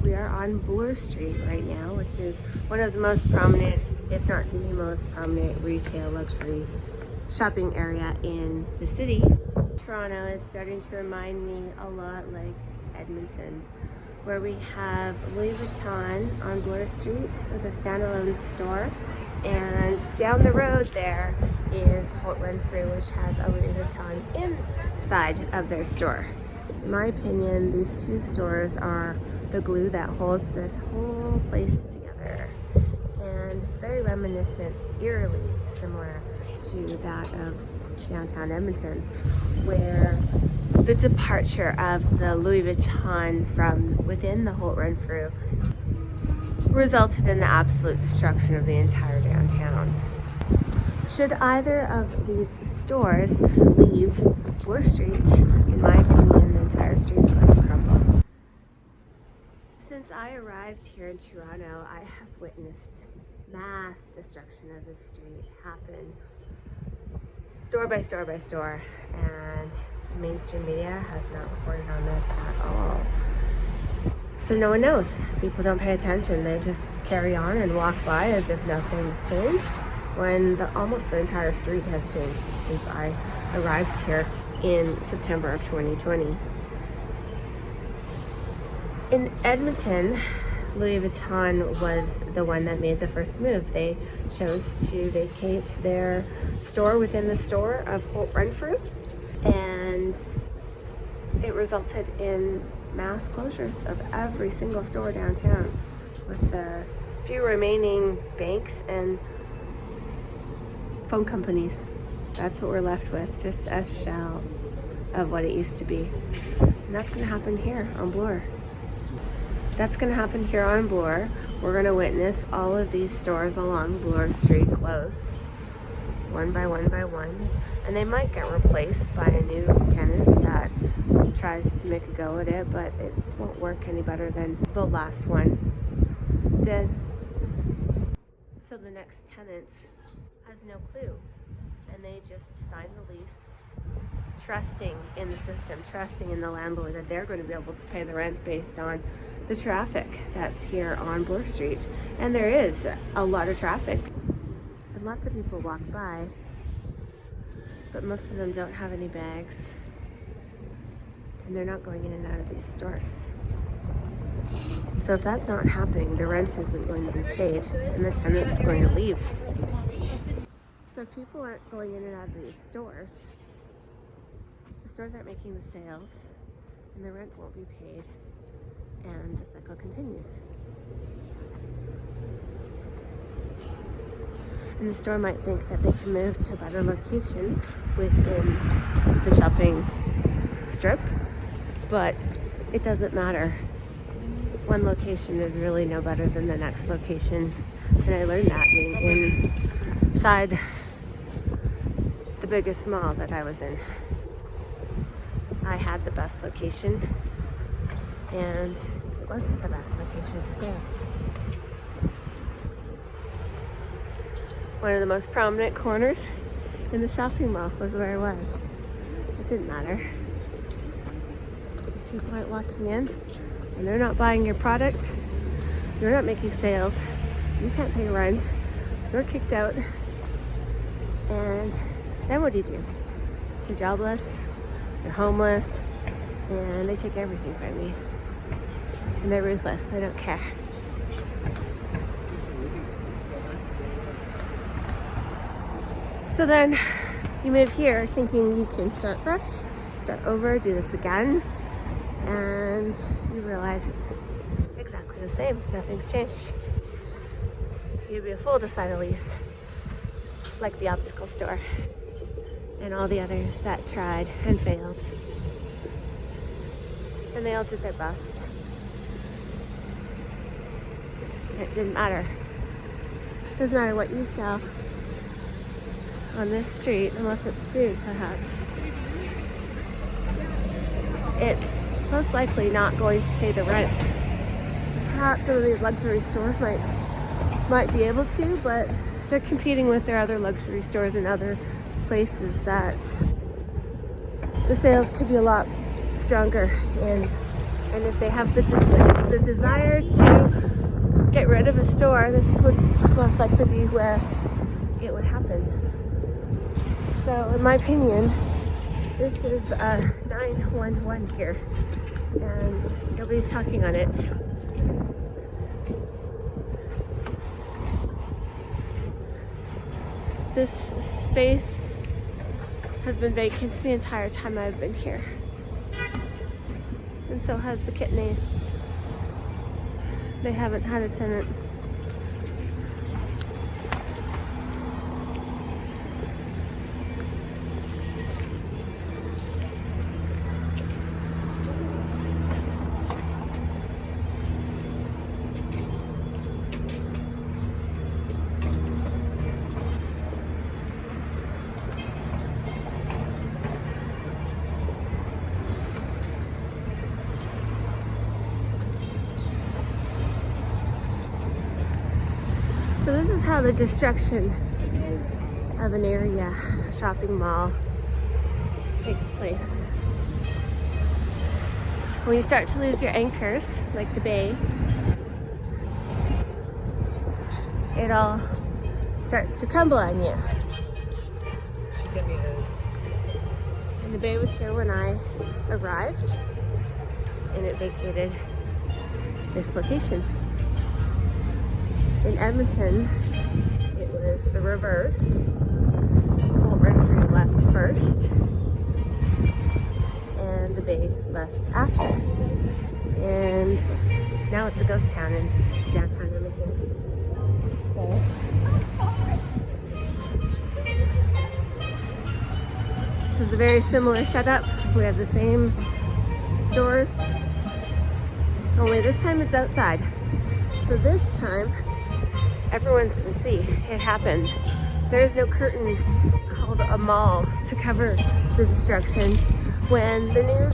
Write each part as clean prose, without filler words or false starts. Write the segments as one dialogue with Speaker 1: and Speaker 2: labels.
Speaker 1: We are on Bloor Street right now, which is one of the most prominent, if not the most prominent, retail luxury shopping area in the city. Toronto is starting to remind me a lot like Edmonton, where we have Louis Vuitton on Bloor Street with a standalone store, and down the road there is Holt Renfrew, which has a Louis Vuitton inside of their store. In my opinion, these two stores are the glue that holds this whole place together, and it's very reminiscent, eerily similar to that of downtown Edmonton, where the departure of the Louis Vuitton from within the Holt Renfrew resulted in the absolute destruction of the entire downtown. Should either of these stores leave Bloor Street, in my opinion, the entire street's going to crumble. Since I arrived here in Toronto, I have witnessed mass destruction of the street happen store by store by store, and mainstream media has not reported on this at all. So no one knows. People don't pay attention. They just carry on and walk by as if nothing's changed, when almost the entire street has changed since I arrived here in September of 2020. In Edmonton, Louis Vuitton was the one that made the first move. They chose to vacate their store within the store of Holt Renfrew, and it resulted in mass closures of every single store downtown, with the few remaining banks and phone companies. That's what we're left with, just a shell of what it used to be. And that's going to happen here on Bloor. That's going to happen here on Bloor. We're going to witness all of these stores along Bloor Street close, one by one by one, and they might get replaced by a new tenant that tries to make a go at it, but it won't work any better than the last one did. So the next tenant has no clue, and they just sign the lease, trusting in the system, trusting in the landlord that they're going to be able to pay the rent based on the traffic that's here on Bloor Street. And there is a lot of traffic, and lots of people walk by, but most of them don't have any bags, and they're not going in and out of these stores. So if that's not happening, the rent isn't going to be paid, and the tenant is going to leave. So if people aren't going in and out of these stores, the stores aren't making the sales, and the rent won't be paid, and the cycle continues. And the store might think that they can move to a better location within the shopping strip, but it doesn't matter. One location is really no better than the next location, and I learned that being inside the biggest mall that I was in. I had the best location, and it wasn't the best location for sales. One of the most prominent corners in the shopping mall was where I was. It didn't matter. People aren't walking in, and they're not buying your product. You're not making sales. You can't pay rent. You're kicked out. And then what do? You're jobless. You're homeless. And they take everything from you. And they're ruthless. They don't care. So then you move here thinking you can start fresh, start over, do this again, and you realize it's exactly the same. Nothing's changed. You'd be a fool to sign a lease like the optical store and all the others that tried and failed. And they all did their best. It didn't matter. It doesn't matter what you sell on this street, unless it's food, perhaps. It's most likely not going to pay the rent. Perhaps some of these luxury stores might be able to, but they're competing with their other luxury stores in other places that the sales could be a lot stronger in. And if they have the the desire to get rid of a store, this would most likely be where it would happen. So in my opinion, this is a 911 here, and nobody's talking on it. This space has been vacant the entire time I've been here. And so has the Kidneys. They haven't had a tenant. So this is how the destruction of an area, a shopping mall, takes place. When you start to lose your anchors, like the bay, it all starts to crumble on you. And the bay was here when I arrived, and it vacated this location. In Edmonton, it was the reverse. Holt left first, and the bay left after. And now it's a ghost town in downtown Edmonton. So this is a very similar setup. We have the same stores, only this time it's outside. So this time, everyone's gonna see it happen. There's no curtain called a mall to cover the destruction when the news,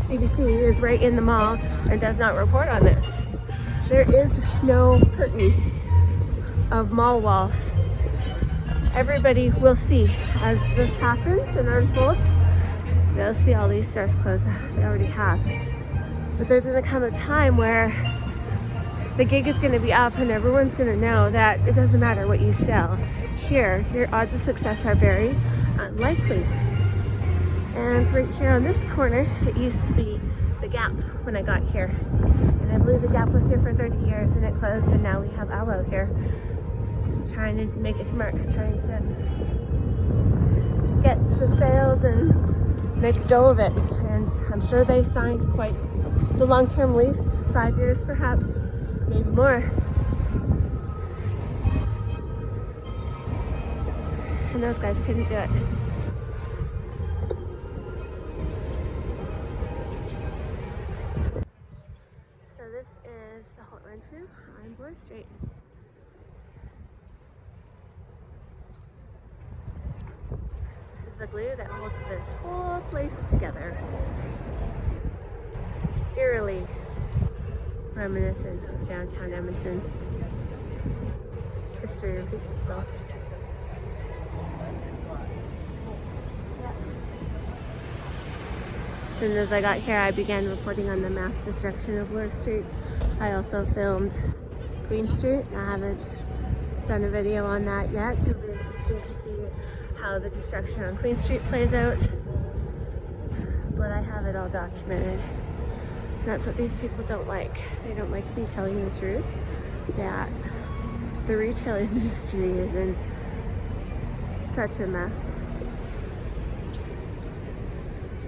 Speaker 1: CBC, is right in the mall and does not report on this. There is no curtain of mall walls. Everybody will see as this happens and unfolds. They'll see all these stores close. They already have. But there's gonna come a time where the gig is going to be up and everyone's going to know that it doesn't matter what you sell. Here, your odds of success are very unlikely. And right here on this corner, it used to be the Gap when I got here. And I believe the Gap was here for 30 years and it closed, and now we have Aloe here. Trying to make it smart, trying to get some sales and make a go of it. And I'm sure they signed quite the long-term lease, 5 years perhaps. Maybe more. And those guys couldn't do it. So this is the Holt Renfrew on Bloor Street. This is the glue that holds this whole place together. Eerily reminiscent of downtown Edmonton. History repeats itself. As soon as I got here, I began reporting on the mass destruction of Bloor Street. I also filmed Queen Street. I haven't done a video on that yet. It'll be interesting to see how the destruction on Queen Street plays out. But I have it all documented. That's what these people don't like. They don't like me telling the truth that the retail industry is in such a mess.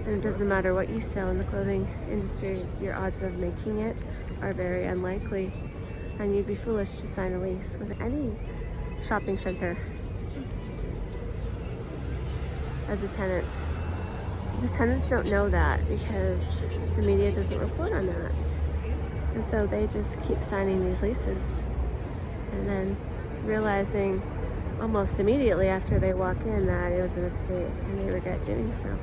Speaker 1: And it doesn't matter what you sell in the clothing industry, your odds of making it are very unlikely. And you'd be foolish to sign a lease with any shopping center as a tenant. The tenants don't know that because the media doesn't report on that. And so they just keep signing these leases and then realizing almost immediately after they walk in that it was a mistake and they regret doing so.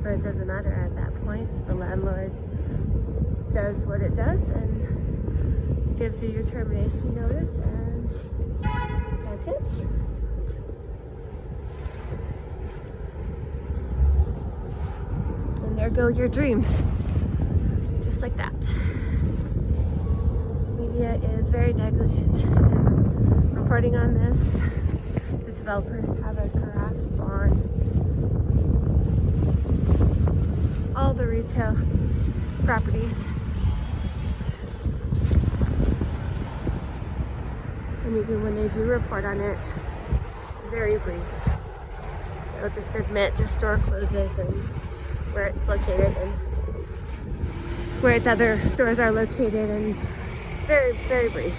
Speaker 1: But it doesn't matter at that point. The landlord does what it does and gives you your termination notice, and that's it. And there go your dreams. Just just like that. Media is very negligent in reporting on this. The developers have a grasp on all the retail properties. And even when they do report on it, it's very brief. They'll just admit the store closes and where it's located and where its other stores are located, and very, very brief.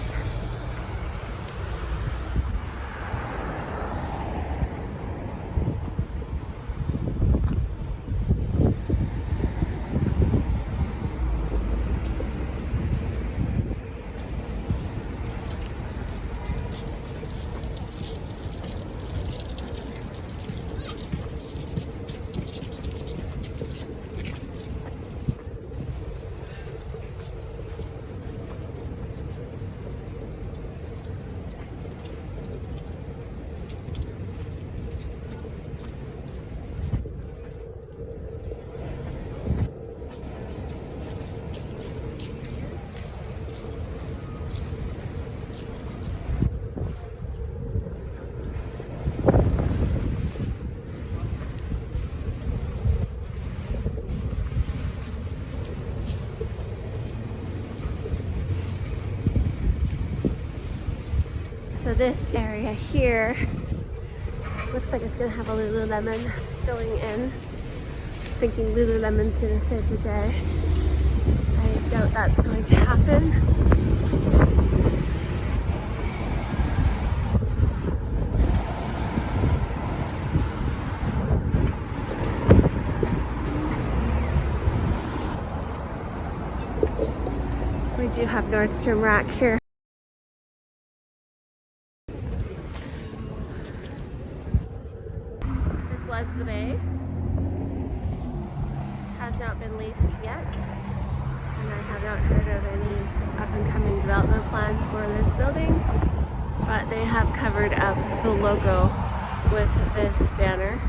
Speaker 1: So this area here looks like it's gonna have a Lululemon going in. Thinking Lululemon's gonna save the day. I doubt that's going to happen. We do have Nordstrom Rack here. This was the bay. Has not been leased yet. And I have not heard of any up and coming development plans for this building. But they have covered up the logo with this banner.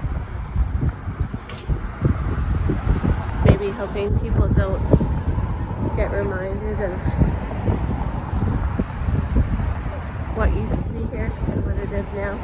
Speaker 1: Maybe hoping people don't get reminded of what used to be here and what it is now.